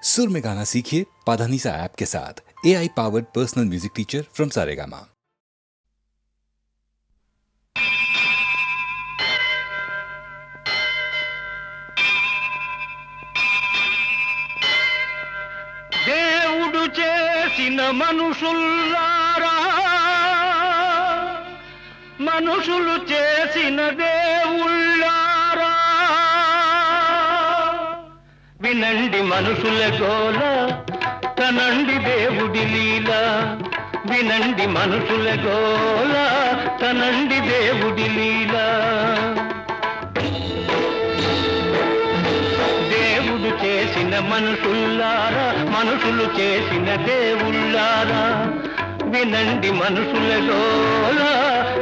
सुर में गाना सीखिए पाधानीसा ऐप के साथ। AI powered personal music teacher from Saregama. దేవుడు చేసిన మనుషుల్లారా, మనుషులు చేసిన దేవుళ్ళారా, వినండి మనుషుల గోల, కనండి దేవుడి లీల. వినండి మనుషుల గోల, కనండి దేవుడి లీల. దేవుడు చేసిన మనుషుల్లారా, మనుషులు చేసిన దేవుళ్ళారా, వినండి మనుషుల గోల,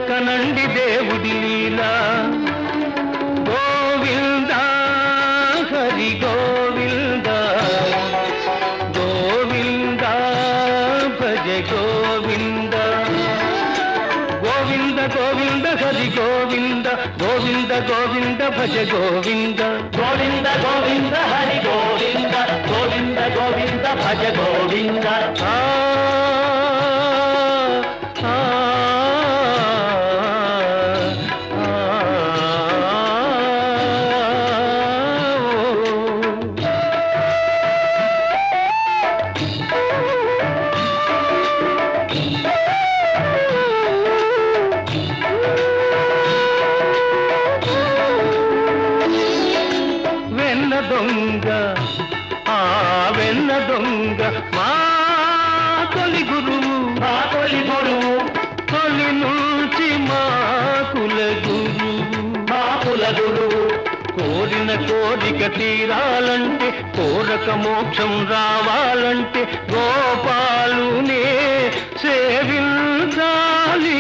కనండి దేవుడి లీల. గోవింద హరి గోవింద, గోవింద భజ గోవింద. గోవింద గోవింద హరి గోవింద, గోవింద గోవింద భజ గోవింద. గోవింద గోవింద హరి గోవింద, గోవింద గోవింద భజ గోవింద. దొంగ వెన్న దొంగ మా తొలి గురువు, మా తొలి గురువు, తొలి నుంచి మా కుల గురువు, మా కుల గురువు. కోరిన కోరిక తీరాలంటే, కోరక మోక్షం రావాలంటే, గోపాలునే సేవించాలి,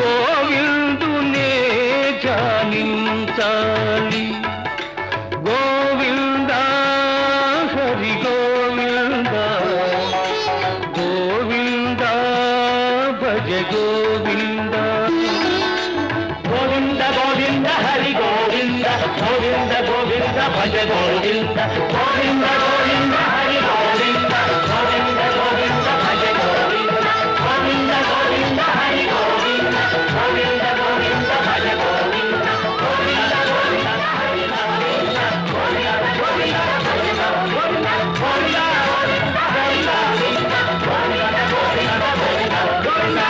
గోవిందునే జానించాలి. గోవింద హరి గోవింద, గోవింద భజ గోవింద. గోవింద గోవింద హరి గోవింద, గోవింద గోవింద భజ గోవింద. గోవింద గోవింద హరి గోవింద, గోవింద గోవింద భజ గోవింద. గోవింద గోవింద హరి గోవింద, గోవింద గోవింద భజ గోవింద. గోవింద గోవింద హరి గోవింద, గోవింద గోవింద భజ గోవింద. గోవింద గోవింద హరి గోవింద, గోవింద గోవింద భజ గోవింద.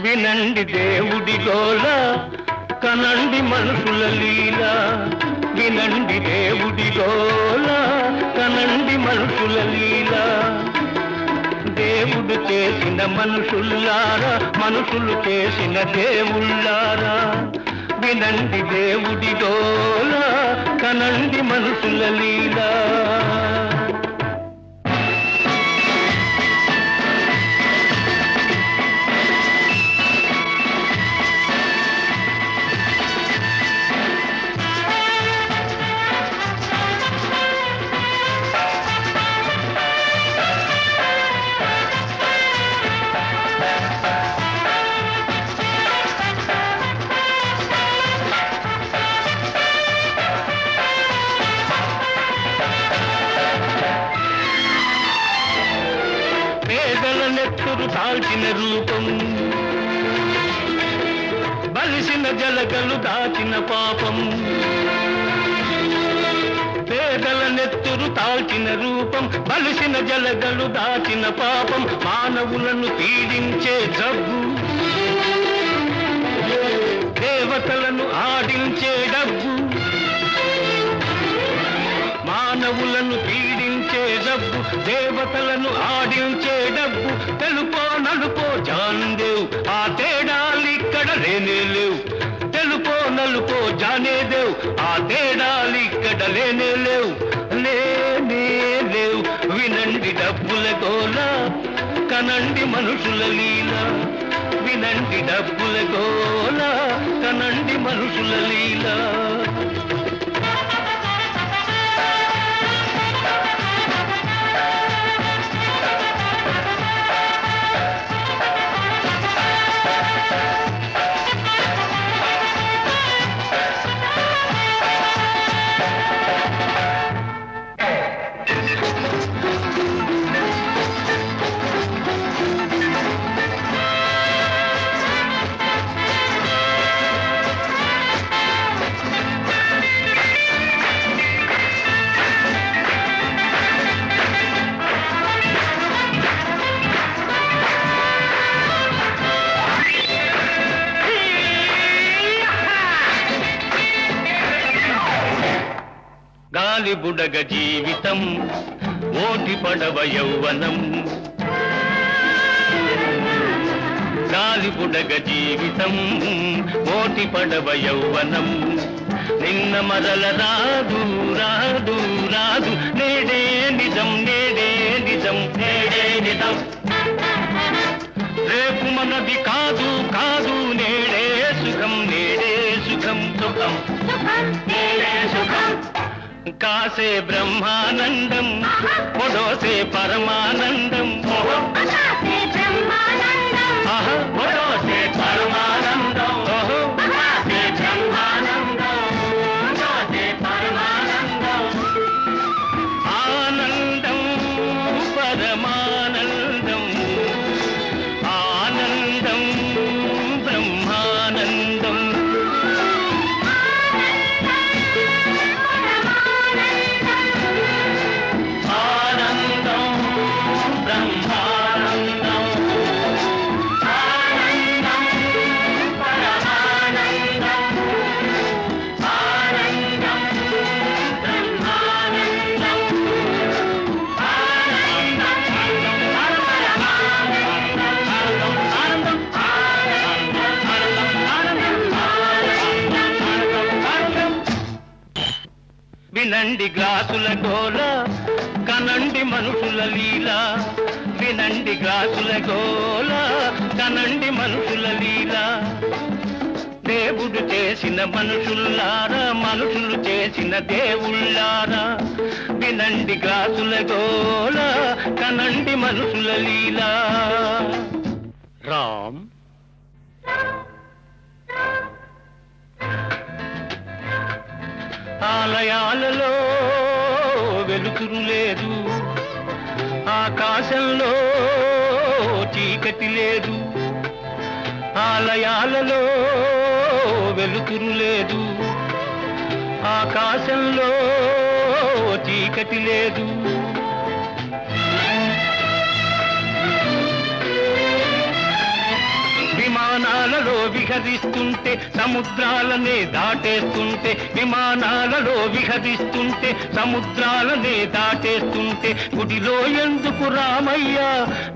వినండి దేవుడి గోల, కనండి మనుషుల లీల. వినండి దేవుడి గోల, కనండి మనుషుల లీల. దేవుడు చేసిన మనుషుల్లారా, మనుషులు చేసిన దేవుళ్ళారా, వినండి దేవుడి గోల, కనండి మనుషుల లీల. పేదల నెత్తురు దాల్చిన రూపం, బలిసిన జలగలు దాచిన పాపం. పేదల నెత్తురు తాల్చిన రూపం, బలిసిన జలగలు దాచిన పాపం. మానవులను పీడించే జబ్బు, దేవతలను ఆడించే డబ్బు. మానవులను పీడించే డబ్బు, దేవతలను ఆడించే డబ్బు. తెలుపో నలుపో జాన్దేవ్, ఆ తేడాలిక్కడ లేనే లేవు. తెలుపో నలుపో జానేదేవ్, ఆ తేడాలిక్కడ లేనే లేవు, లేనే లేవు. వినండి డబ్బుల గోల, కనండి మనుషుల లీల. వినండి డబ్బుల గోల, కనండి మనుషుల లీల. గాలి బుడగ జీవితం ఓటి పడవ యౌవనం గాలి బుడగ జీవితం ఓటి పడవ యౌవనం నిన్న మరల రాదు రాదు రాదు నేడే నిజం నేడే నిజం నేడే నిజం రేపు మనది కాదు కాదు నేడే సుఖం నేడే సుఖం సుఖం నేడే సుఖం కాసే బ్రహ్మానందం పొడోసే పరమానందం పొడోసే పరమానందం కాసే బ్రహ్మానందం కాసే పరమానందం ఆనందం పరమానందం ఆనందం బ్రహ్మానందం ఆనందం బ్రహ్మానందం ఆనందం పరమానందం ఆనందం బ్రహ్మానందం వినండి గ్లాసుల గోల కనండి మనుషుల లీల వినండి గ్లాసుల గోల కనండి మనుషుల లీల దేవుడు చేసిన మనుషుల్లారా మనుషులు చేసిన దేవుళ్ళారా వినండి గ్లాసుల గోల కనండి మనుషుల లీల రామ్ ఆలయాలలో వెలుతురు లేదు ఆకాశంలో చీకటి లేదు ఆలయాలలో వెలుతురు లేదు ఆకాశంలో చీకటి లేదు విమానాలలో విహరిస్తుంటే సముద్రాలనే దాటేస్తుంటే విమానాలలో విహరిస్తుంటే సముద్రాలనే దాటేస్తుంటే గుడిలో ఎందుకు రామయ్య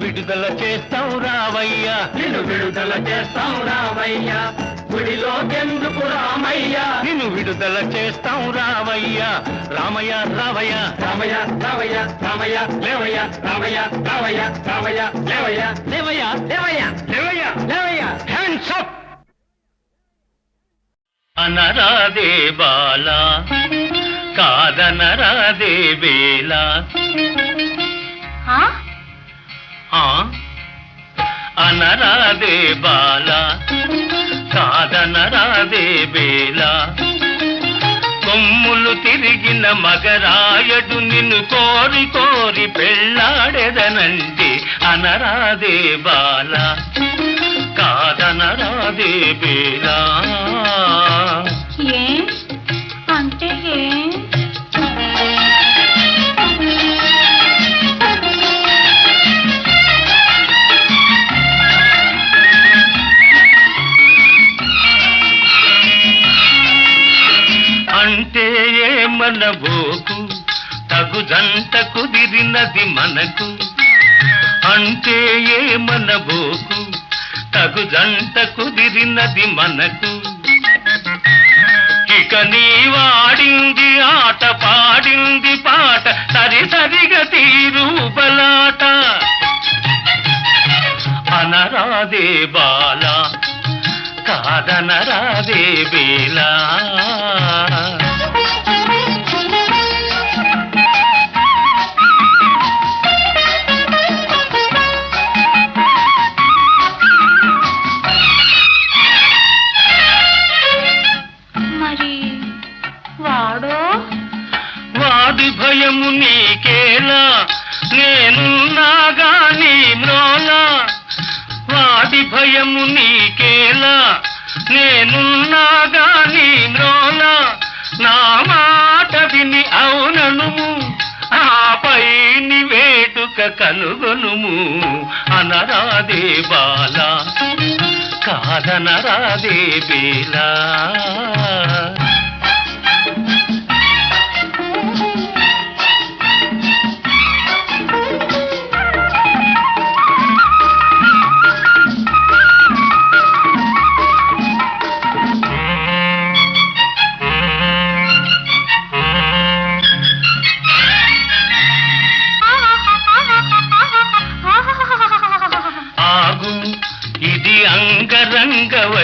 విడుదల చేస్తాం రావయ్యా నిన్ను విడుదల చేస్తాం రావయ్యా గుడిలో ఎందుకు రామయ్య నిన్ను విడుదల చేస్తాం రావయ్యా రామయ్య రావయ్య రామయ్య రావయ్య రామయ్య లేవయ్య రామయ్య రావయ్య రామయ్య లేవయ్య లేవయ్య లేవయ్య లేవయ్య లేవయ్య హ్యాండ్స్ అప్ అనరాదే బాలా కాదనరాదే వేళ అనరాదే బాలా కాదనరాదే వేళ కొమ్ములు తిరిగిన మగరాయడు నిన్ను కోరి కోరి పెళ్ళాడెదనండి అనరాదే బాల కాదనరాదే వేళ అంటే అంటే ఏమనబోకు తగు జంట కుదిరినది మనకు అంటే ఏమనబోకు తగు జంట కుదిరినది మనకు ఇక నీ వాడింది ఆట పాడింది పాట సరి సరిగా తీరు బలాట అనరాదే బాల కాదనరాదే బేలా మరి వాడి భయము నీకేలా నేనున్నాగా నీ మ్రోలా వాడి భయము నీకేలా నేనున్నాగా నీ మ్రోలా నా మాట విని అవుననుము ఆపై ని వేటుక కనుగొనుము అనరాదే బాల కాదనరాదే బేలా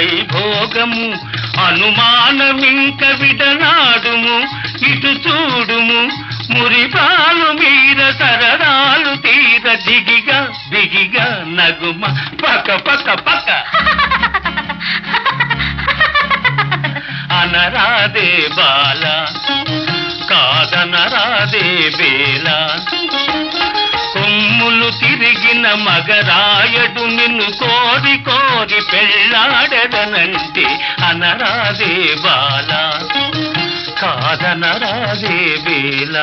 వైభోగము అనుమానమింక విడనాడుము ఇటు చూడుము మురిపాలు మీర సరదాలు తీర దిగిగా దిగిగా నగుమ పక పక పక అనరాదే బాల కాదనరాదే బేల కొమ్ములు తిరిగిన మగరాయడు నిన్ను కోరి కోరి పెళ్ళాడదనంటే అనరాదే బాల కాదనరాదే బేల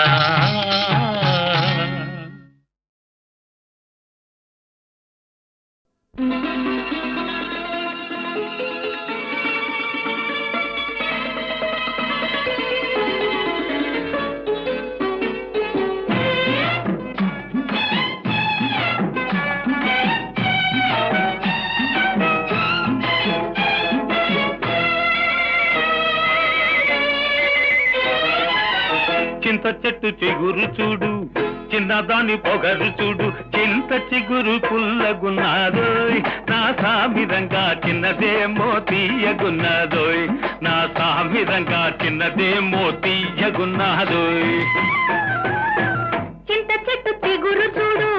చింత చెట్టు చిగురు చూడు చిన్నదాని పొగరు చూడు చింత చిగురు పుల్లగున్నాదోయ్ నా సామిరంగా చిన్నదేమో తీయగున్నాదోయ్ నా సామిరంగా చిన్నదేమో తీయగున్నాదోయ్ చింత చెట్టు చిగురు చూడు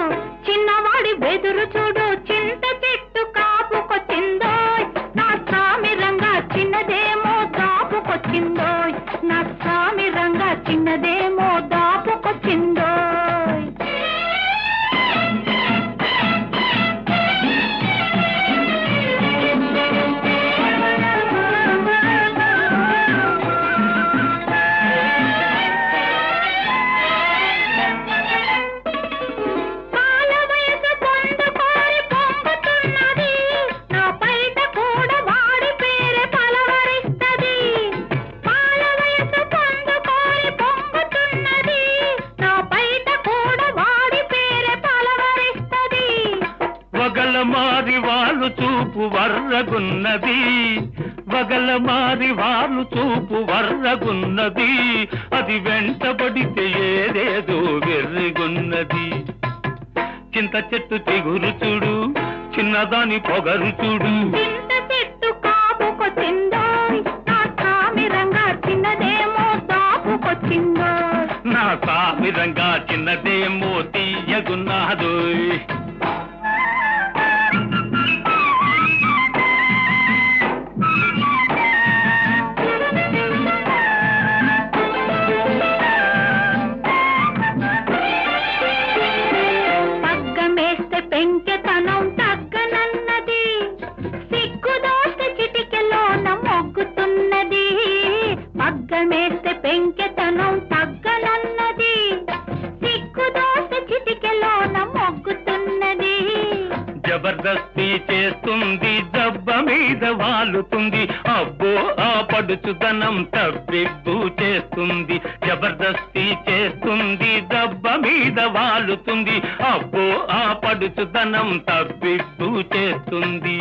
చిన్నవాడి బెదురు చూడు చింత చెట్టు కాపుకొచ్చిందోయ్ నా సామిరంగా చిన్నదేమో దాపుకొచ్చిందోయ్ నా సామిరంగా చిన్నదేమో దాపుకొచ్చిందోయ్ వగలమారి వాళ్ళు చూపు వర్రగున్నది వగలమారి వాళ్ళు చూపు వర్రగున్నది అది వెంటబడితే ఏదేదో వెర్రిగున్నది చింత చెట్టు చిగురు చూడు చిన్నదాని పొగరు చూడు చింత చెట్టు కాపుకొచ్చిందోయ్ నా సామిరంగా చిన్నదేమో దాపుకొచ్చిందోయ్ నా సామిరంగా చిన్నదేమో తీయగున్నాదోయ్ పగ్గమేస్తే పెంకెతనం తగ్గనన్నది సిగ్గుదోస్తే చిటికెలోన మొగ్గుతున్నది పగ్గమేస్తే పెంకెతనం తగ్గనన్నది సిగ్గుదోస్తే చిటికెలోన మొగ్గుతున్నది జబర్దస్తి చేస్తుంది దెబ్బ మీద వాలుతుంది అబ్బో ఆ పడుచుదనం తప్పిబ్బు చేస్తుంది జబర్దస్తి చేస్తుంది దెబ్బ మీద వాలుతుంది అబ్బో ఆ పడుచుదనం తప్పిబ్బు చేస్తుంది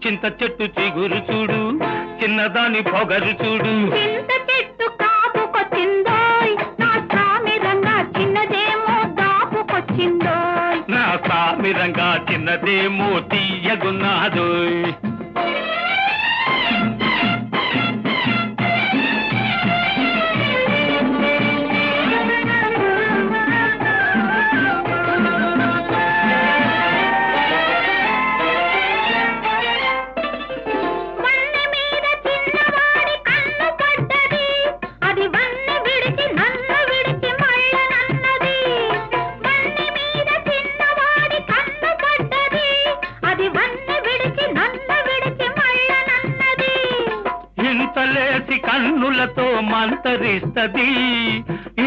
చింత చెట్టు చిగురు చూడు చిన్నదాని పొగరు చూడు చింత చెట్టు కాపుకొచ్చిందోయ్ నా సామిరంగా చిన్నదేమో దాపుకొచ్చిందోయ్ నా సామిరంగా చిన్నదేమో తీయగున్నాదోయ్ వన్నె మీద చిన్నవాడి కన్ను పడ్డది అది వన్నె విడిచి నన్ను విడిచి మళ్ళనన్నది వన్నె మీద చిన్నవాడి కన్ను పడ్డది అది వన్నె విడిచి నన్ను విడిచి మళ్ళనన్నది ఇంతలేసి కన్నులతో మంతరిస్తది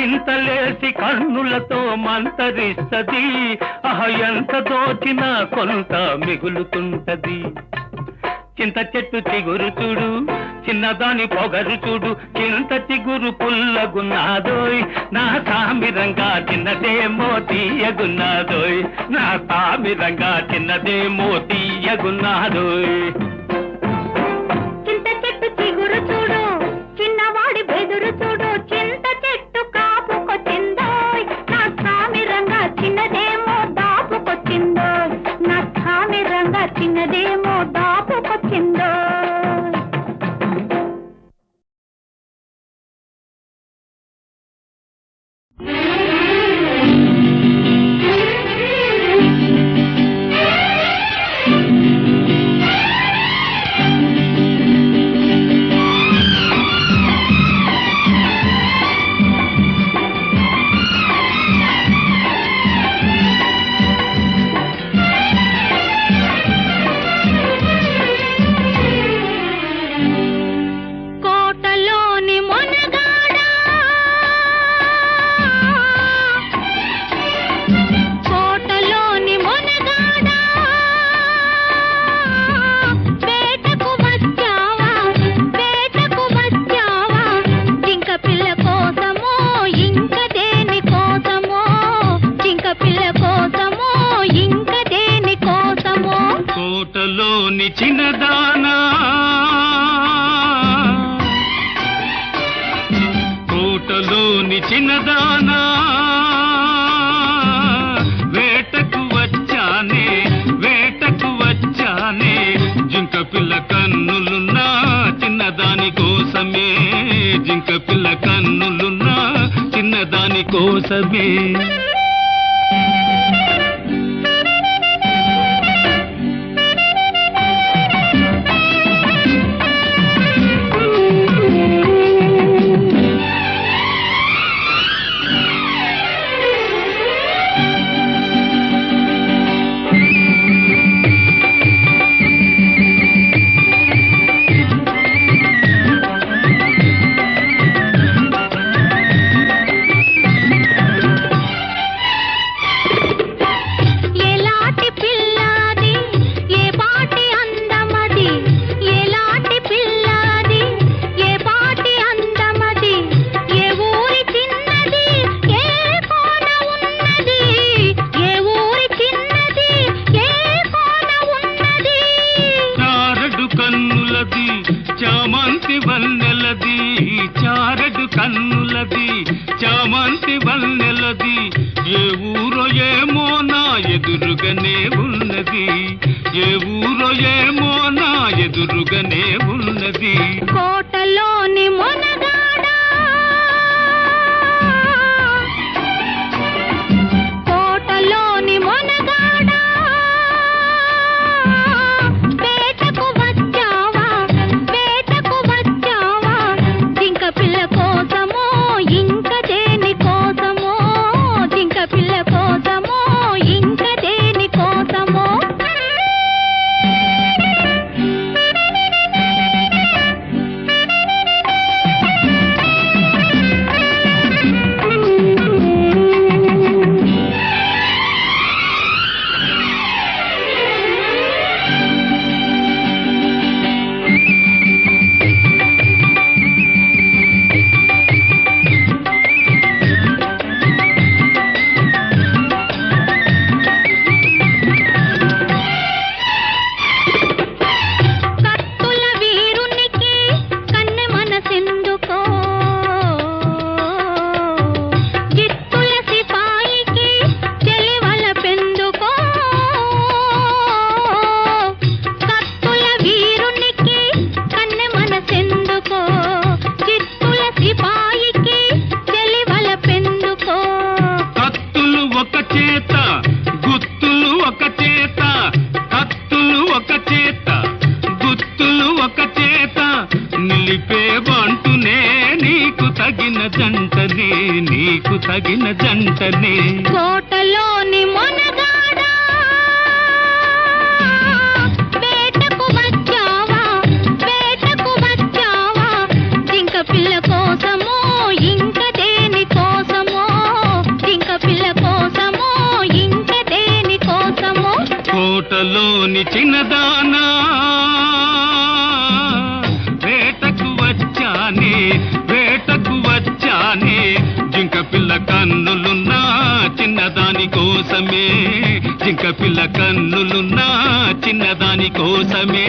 ఇంతలేసి కన్నులతో మంతరిస్తది ఎంత దోచినా కొంత మిగులుతుంటది చింత చెట్టు చిగురు చూడు చిన్నదాని పొగరు చూడు చింత చిగురు పుల్లగున్నాదోయ్ నా సామిరంగా చిన్నదేమో తీయగున్నాదోయ్ నా సామిరంగా చిన్నదేమో తీయగున్నాదోయ్ చింత చెట్టు చిగురు చూడు చిన్నవాడి బెదురు చూడు చింత చెట్టు కాపుకొచ్చిందోయ్ నా సామిరంగా చిన్నదేమో దాపుకొచ్చిందోయ్ నా సామిరంగా చిన్నదేమో దాపుకొచ్చిందోయ్ చిన్నదానా కోటలోని చిన్నదానా వేటకు వచ్చానే వేటకు వచ్చానే జింక పిల్ల కన్నులున్నా చిన్నదాని కోసమే జింక పిల్ల కన్నులున్నా చిన్నదాని కోసమే చామంతి వన్నెలది చారడు కన్నులది చామంతి వన్నెలది ఏ ఊరో ఏమో నా ఎదురుగానే ఉన్నది ఏ ఊరో ఏమో నా ఎదురుగానే ఉన్నది కోటలోని మొనగాడా కోటలోని మొనగాడా వేటకు వచ్చావా వేటకు వచ్చావా జింక పిల్ల కోసమో ఇంక దేని కోసమో జింక పిల్ల కోసమో ఇంక దేని కోసమో నీకు తగిన జంటనే కోటలోని మొనగాడా వేటకు వచ్చావా వేటకు వచ్చావా జింక పిల్ల కోసమో ఇంక దేని కోసమో జింక పిల్ల కోసమో ఇంక దేని కోసమో కోటలోని చిన్నదానా వేటకు వచ్చానే వేటకు వచ్చానే జింక పిల్ల కన్నులున్నా చిన్నదాని కోసమే జింక పిల్ల కన్నులున్నా చిన్నదాని కోసమే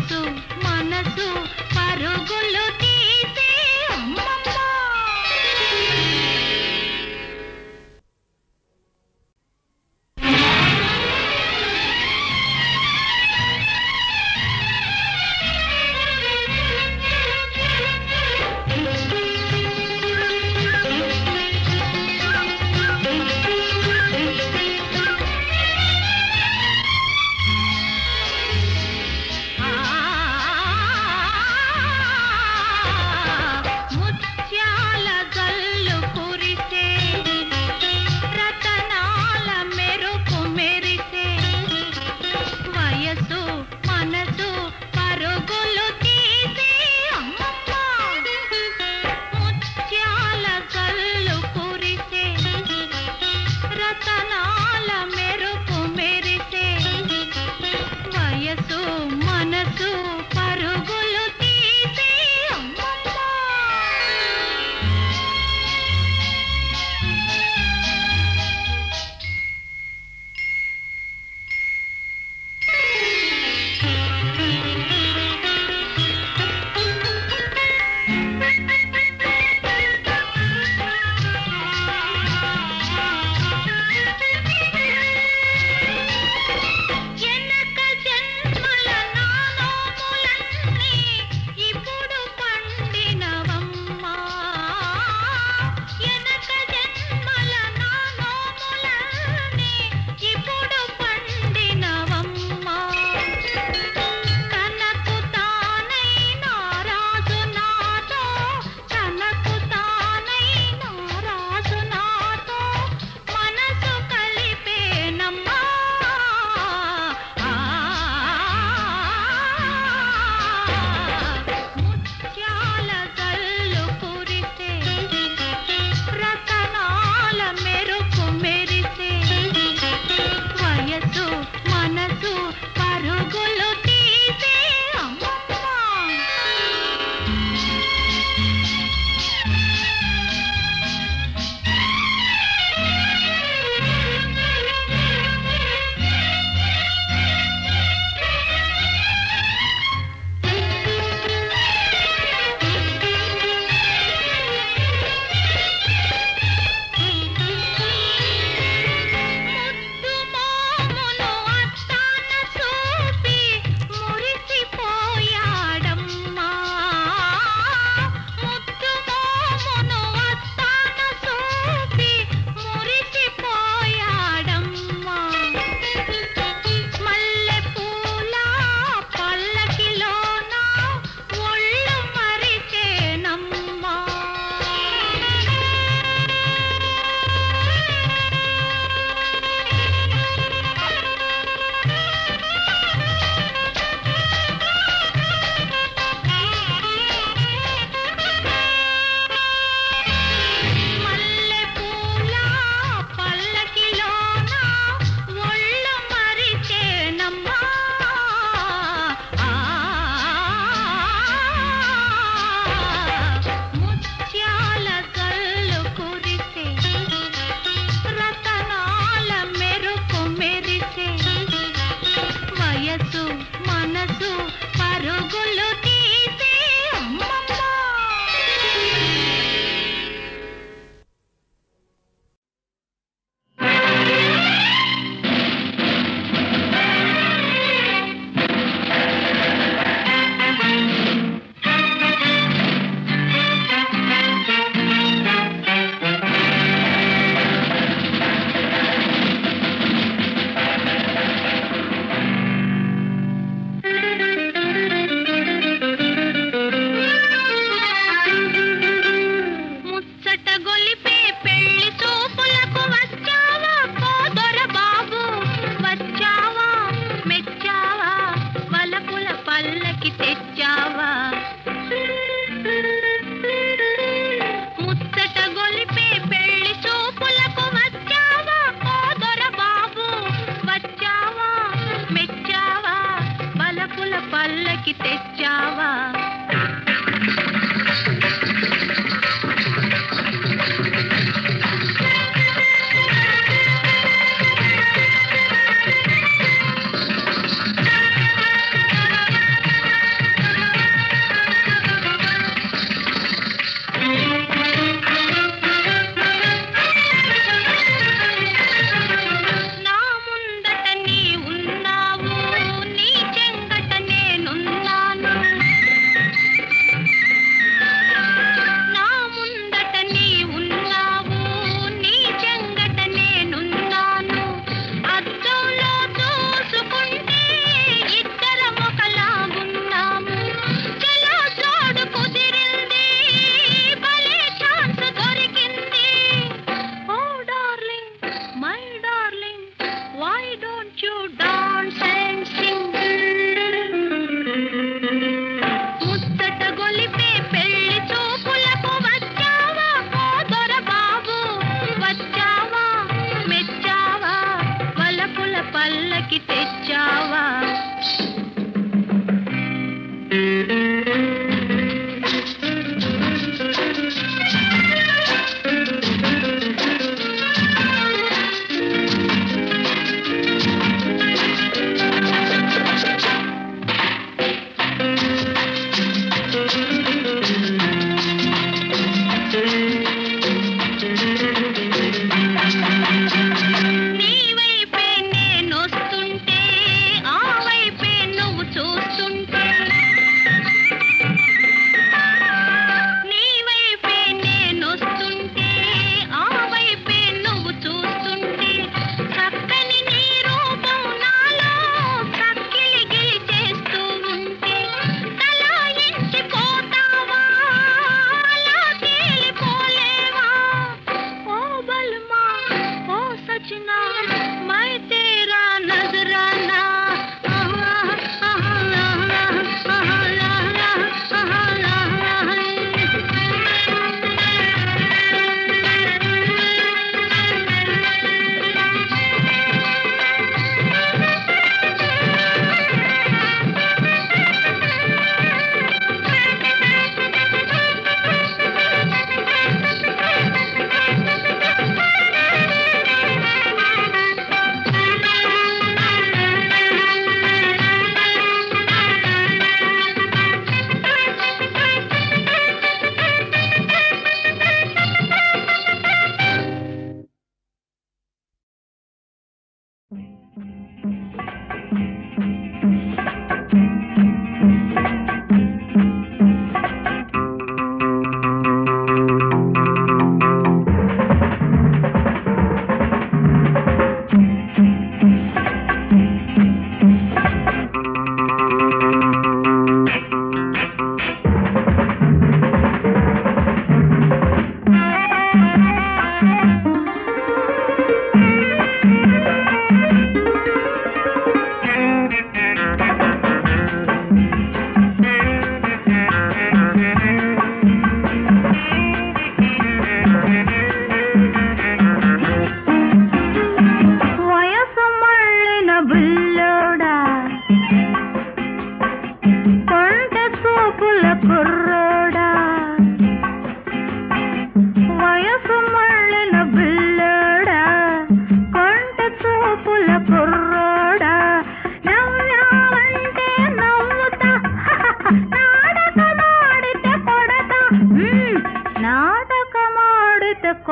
వయసు మనసు పరుగులు తీసే అమ్మమ్మ. ముత్యాల జల్లు కురిసే రతనాల మెరుపు మెరిసే వయసు మనసు పరుగులు తీసే అమ్మమ్మ. ముత్యాల జల్లు కురిసే రతనాల మెరుపు మెరిసే వయసు మనసు పరుగులు తీసే అమ్మమ్మ. ఎనక జన్మల నానోములన్నీ ఇప్పుడు పండినవమ్మా. ఎనక జన్మల నానోములన్నీ ఇప్పుడు పండినవమ్మా. తనకు తానై నారాజు నాతో తనకు తానై నారాజు నాతో మనసు కలిపేనమ్మా. ముత్యాల జల్లు కురిసే రతనాల మెరుపు మెరిసే వయసు మనసు పరుగులు తీసే అమ్మమ్మ. ముద్దు మోమును అత్తాన చూపి మురిసిపోయాడమ్మా. ముద్దు మోమును అత్తాన చూపి మురిసిపోయాడమ్మా. మల్లె పూల పల్లకిలోన ఒళ్ళు మరిచేనమ్మా. మల్లె పూల పల్లకిలోన ఒళ్ళు మరిచేనమ్మా. ముత్యాల జల్లు కురిసే రతనాల మెరుపు మెరిసే వయసు మనసు పరుగులు తీసే అమ్మమ్మ. ముచ్చట గొలిపే పెళ్లి చూపులకు వచ్చావా కోదొర బాబు. వచ్చావా మెచ్చావా వలపుల పల్లకి తెచ్చావా. ముచ్చట గొలిపే పెళ్లి చూపులకు వచ్చావా కోదొర బాబు. వచ్చావా మెచ్చావా వలపుల పల్లకి తెచ్చావా.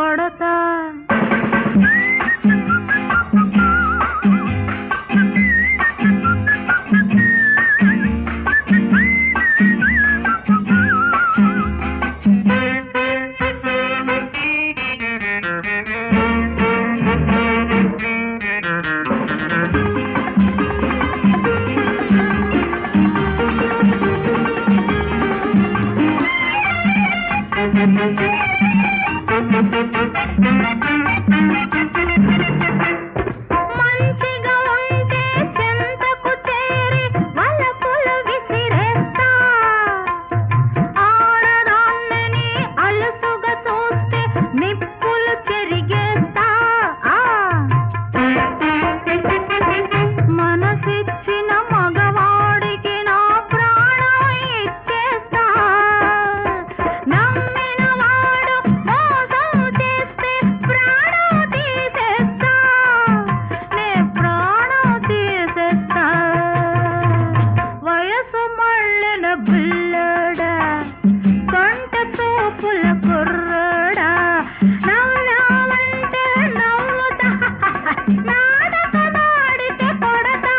కొడతా మంచిగా ఉంటే చెంతకు చేరి వలపులు విసిరేస్తా ఆడదాన్ని అలుసుగా చూస్తే నిప్పులు చెరిగేస్తా మనసిచ్చిన మగవాడికి నా ప్రాణం ఇచ్చేస్తా నమ్మిన వాడు మోసం చేస్తే ప్రాణం తీసేస్తా నే ప్రాణం తీసేస్తా వయసు మళ్ళిన బిల్లడా కంట చూపుల కుర్రడా నవ్వాలంటే నవ్వుతా నాటకమాడితే కొడతా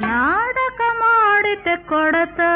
నాటకమాడితే కొడతా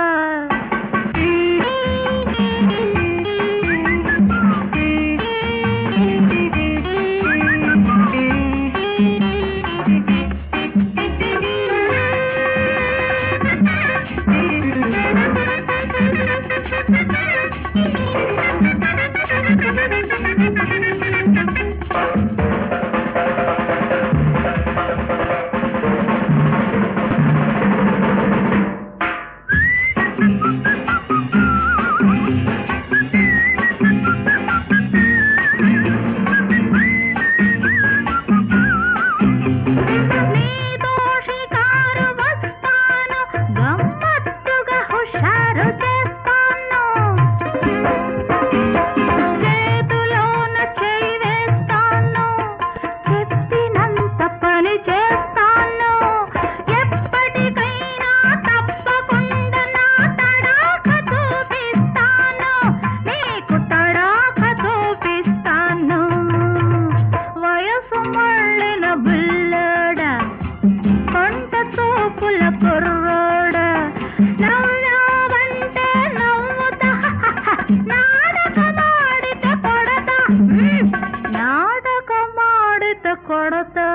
కొడతా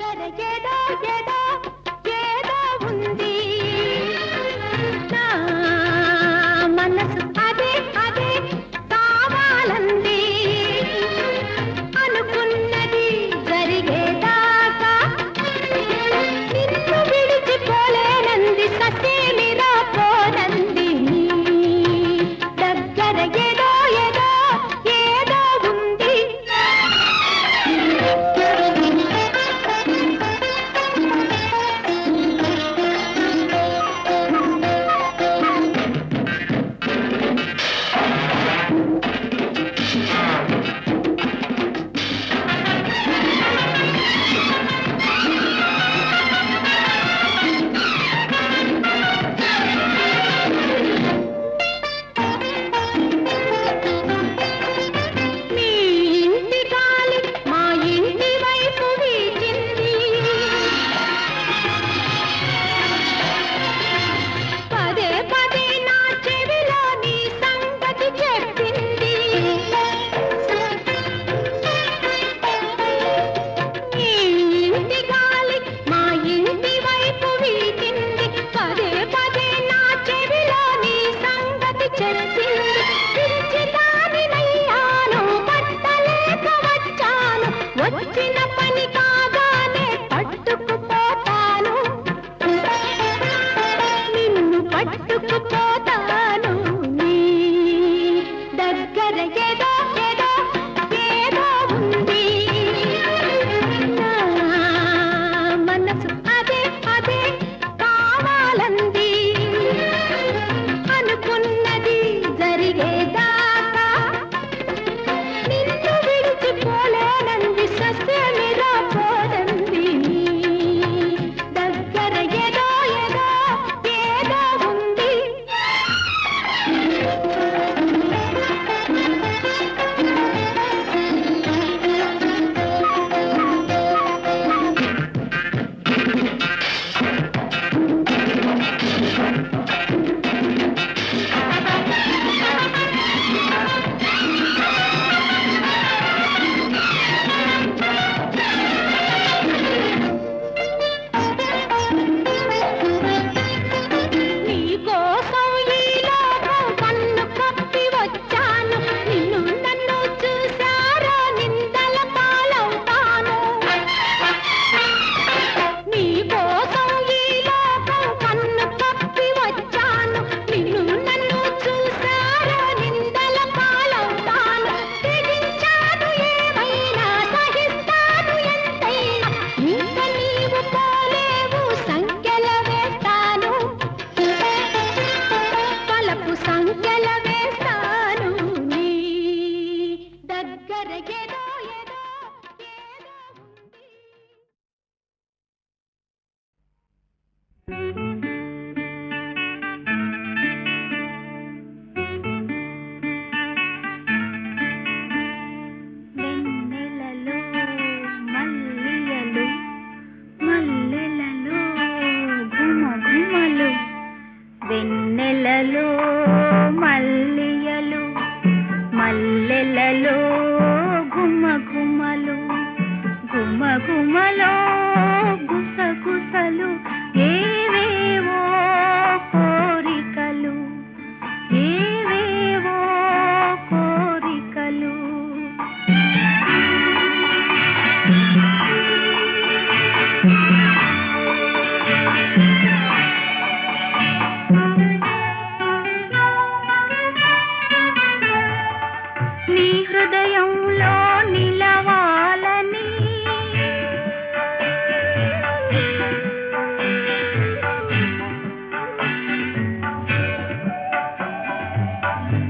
ఏదో ఏదో ఏదో ఉంది నా మనసు అదే అదే కావాలంది అనుకున్నది జరిగేదాకా నిన్ను విడిచిపోలేనంది ససేమిరా పోనంది దగ్గర ఏదో ఏదో ఏదో ఉంది నీ హృదయంలో నిలవాలని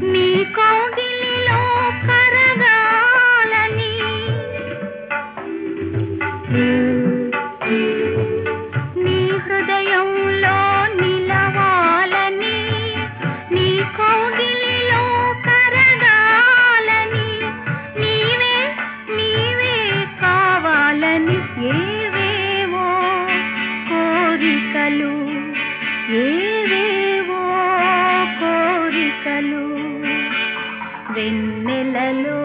నీ కౌగిలిలో కరగాలని నీ హృదయంలో నిలవాలని నీ కౌగిలిలో కరగాలని నీవే నీవే కావాలని ఏవేవో కోరికలు ఏవేవో కోరికలు వెన్నెలలో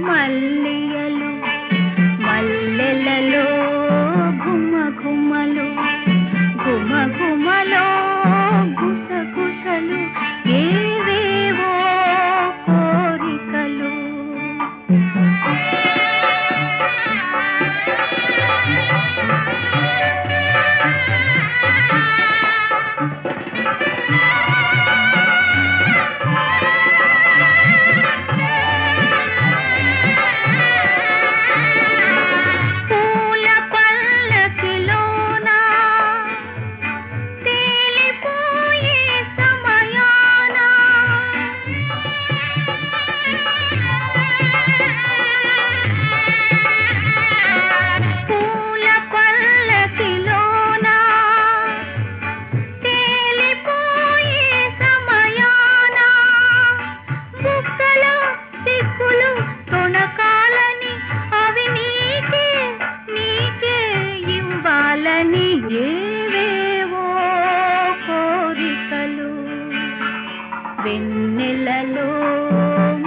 మల్లియలు మల్లెలలో గుమగుమలు గుమగుమలో గుసగుసలు ఏవేవో కోరికలు పూల పల్లకిలోన తేలిపోయే సమయాన పూల పల్లకిలోన తేలిపోయే సమయాన బుక్కలో సిగ్గులు తొణకాలని అవి నీకే నీకే ఇవ్వాలని ఏవేవో కోరికలు వెన్నెలలో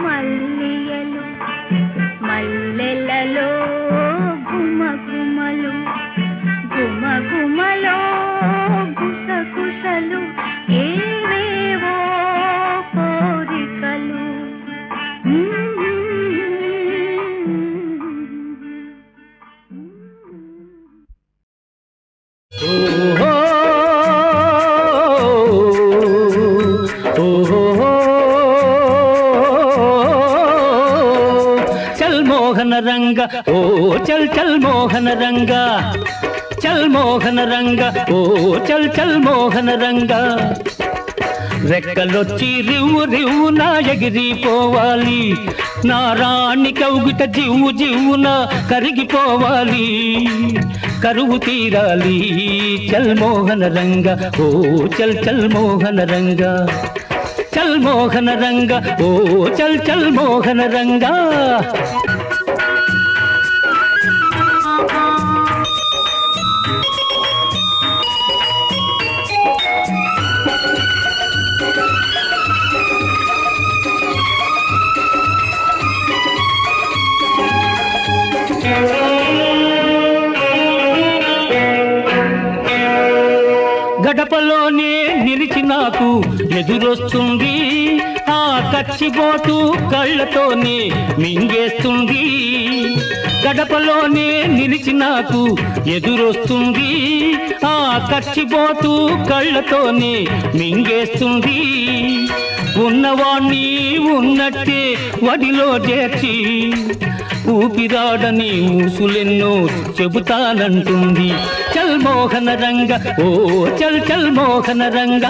మల్లియలు మల్లెలలో గుమగుమలు గుమగుమలో గుసగుసలు ఏవేవో కోరికలు ఓహో ఓహో చల్ మోహన రంగ ఓ చల్ చల్ మోహన రంగ చల్ మోహన రంగ ఓ చల్ చల్ మోహన రంగ రెక్కలొచ్చి రివ్వు రివ్వున ఎగిరిపోవాలి నా రాణి కౌగిట జివ్వు జివ్వున కరిగిపోవాలి కరువు తీరాలి చల్ మోహన రంగ ఓ చల్ చల్ మోహన రంగ చల్ మోహన రంగ ఓ చల్ చల్ మోహన రంగ గడపలోనే నిలిచి నాకు ఎదురొస్తుంది ఆ కచ్చిపోతూ కళ్ళతోనే మింగేస్తుంది గడపలోనే నిలిచి నాకు ఎదురొస్తుంది ఆ కచ్చిపోతూ కళ్ళతోనే మింగేస్తుంది ఉన్నవాణ్ణి ఉన్నట్టే వడిలో చేర్చి ఊపిరాడని ఊసులెన్నో చెబుతానంటుంది చల్ మోహన రంగ ఓ చల్ చల్ మోహన రంగ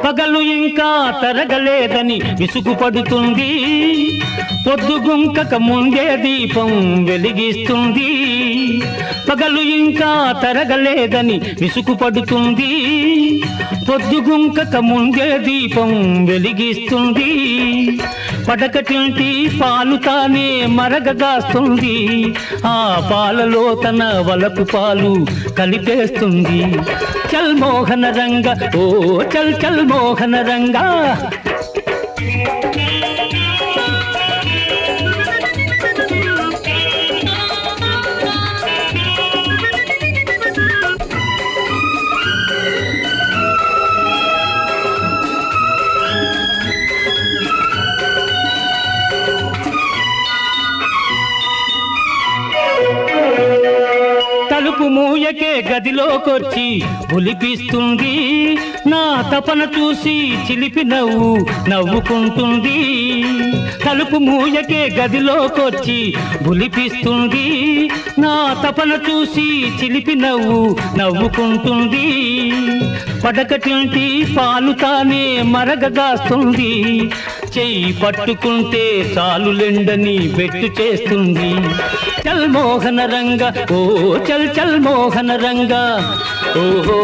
పగలు ఇంకా తరగలేదని విసుగుపడుతుంది పొద్దుగుంకక ముందే దీపం వెలిగిస్తుంది పగలు ఇంకా తరగలేదని విసుగుపడుతుంది పొద్దుగుంకక ముందే దీపం వెలిగిస్తుంది పడకటింటి పాలు తానే మరగదాస్తుంది ఆ పాలలో తన వలపు పాలు కలిపేస్తుంది చల్ మోహన రంగ ఓ చల్ చల్ మోహన రంగ మూయకే గదిలోకొచ్చి ఒలిపిస్తుంది, నా తపన చూసి చిలిపి నవ్వు నవ్వుకుంటుంది. తలుపు మూయకే గదిలోకొచ్చి ఒలిపిస్తుంది, నా తపన చూసి చిలిపి నవ్వు నవ్వుకుంటుంది. పడకటింటి పాలు తానే మరగగాస్తుంది, చెయ్యి పట్టుకుంటే చాలులెండని బెట్టు చేస్తుంది. చల్ మోహన రంగ ఓ చల్ చల్ మోహన రంగ ఓహో